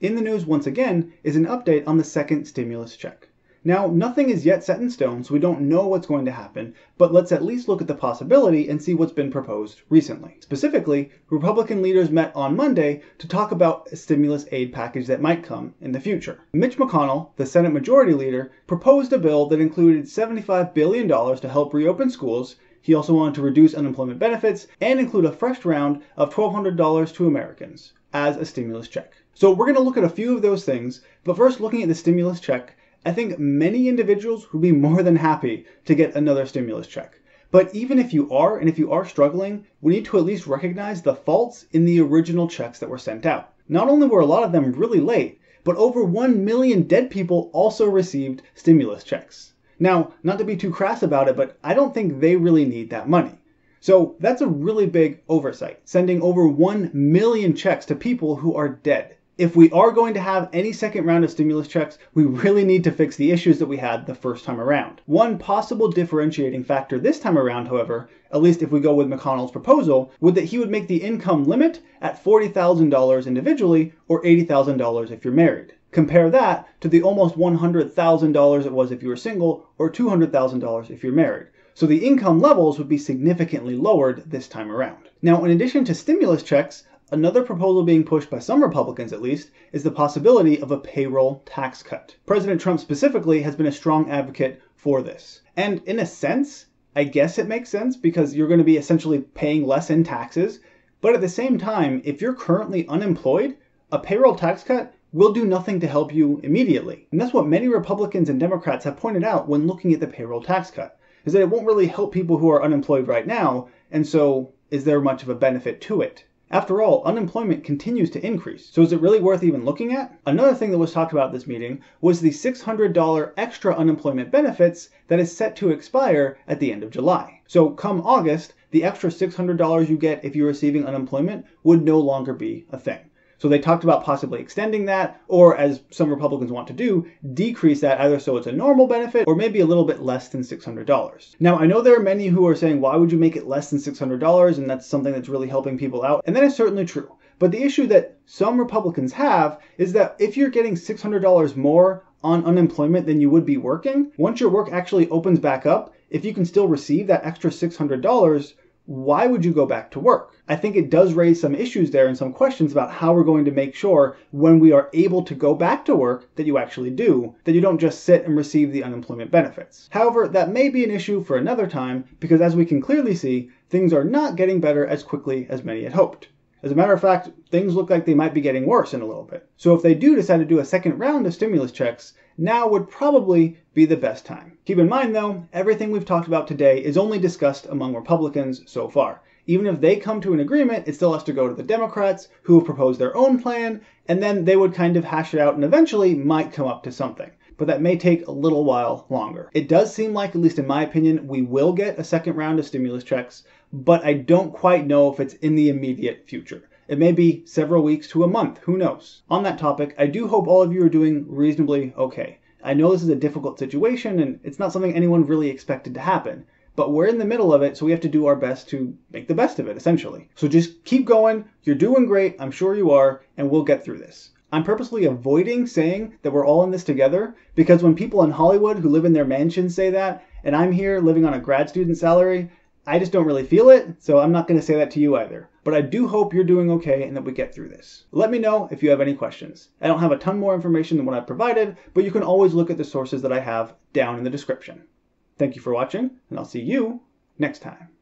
In the news once again is an update on the second stimulus check. Now, nothing is yet set in stone, so we don't know what's going to happen, but let's at least look at the possibility and see what's been proposed recently. Specifically, Republican leaders met on Monday to talk about a stimulus aid package that might come in the future. Mitch McConnell, the Senate Majority Leader, proposed a bill that included $75 billion to help reopen schools. He also wanted to reduce unemployment benefits and include a fresh round of $1,200 to Americans as a stimulus check. So we're going to look at a few of those things, but first looking at the stimulus check, I think many individuals would be more than happy to get another stimulus check. But even if you are, and if you are struggling, we need to at least recognize the faults in the original checks that were sent out. Not only were a lot of them really late, but over 1 million dead people also received stimulus checks. Now, not to be too crass about it, but I don't think they really need that money. So that's a really big oversight, sending over 1 million checks to people who are dead. If we are going to have any second round of stimulus checks, we really need to fix the issues that we had the first time around. One possible differentiating factor this time around, however, at least if we go with McConnell's proposal, would that he would make the income limit at $40,000 individually or $80,000 if you're married. Compare that to the almost $100,000 it was if you were single or $200,000 if you're married. So the income levels would be significantly lowered this time around. Now, in addition to stimulus checks, another proposal being pushed by some Republicans at least is the possibility of a payroll tax cut. President Trump specifically has been a strong advocate for this. And in a sense, I guess it makes sense because you're going to be essentially paying less in taxes. But at the same time, if you're currently unemployed, a payroll tax cut will do nothing to help you immediately. And that's what many Republicans and Democrats have pointed out when looking at the payroll tax cut, is that it won't really help people who are unemployed right now. And so is there much of a benefit to it? After all, unemployment continues to increase, so is it really worth even looking at? Another thing that was talked about at this meeting was the $600 extra unemployment benefits that is set to expire at the end of July. So come August, the extra $600 you get if you're receiving unemployment would no longer be a thing. So they talked about possibly extending that, or as some Republicans want to do, decrease that either so it's a normal benefit or maybe a little bit less than $600. Now, I know there are many who are saying, why would you make it less than $600? And that's something that's really helping people out. And that is certainly true. But the issue that some Republicans have is that if you're getting $600 more on unemployment than you would be working, once your work actually opens back up, if you can still receive that extra $600, why would you go back to work? I think it does raise some issues there and some questions about how we're going to make sure when we are able to go back to work that you actually do, that you don't just sit and receive the unemployment benefits. However, that may be an issue for another time because as we can clearly see, things are not getting better as quickly as many had hoped. As a matter of fact, things look like they might be getting worse in a little bit. So if they do decide to do a second round of stimulus checks, now would probably be the best time. Keep in mind though, everything we've talked about today is only discussed among Republicans so far. Even if they come to an agreement, it still has to go to the Democrats who have proposed their own plan, and then they would kind of hash it out and eventually might come up to something. But that may take a little while longer. It does seem like, at least in my opinion, we will get a second round of stimulus checks, but I don't quite know if it's in the immediate future. It may be several weeks to a month, who knows? On that topic, I do hope all of you are doing reasonably okay. I know this is a difficult situation and it's not something anyone really expected to happen, but we're in the middle of it, so we have to do our best to make the best of it, essentially. So just keep going, you're doing great, I'm sure you are, and we'll get through this. I'm purposely avoiding saying that we're all in this together because when people in Hollywood who live in their mansions say that, and I'm here living on a grad student salary, I just don't really feel it, so I'm not going to say that to you either. But I do hope you're doing okay and that we get through this. Let me know if you have any questions. I don't have a ton more information than what I've provided, but you can always look at the sources that I have down in the description. Thank you for watching, and I'll see you next time.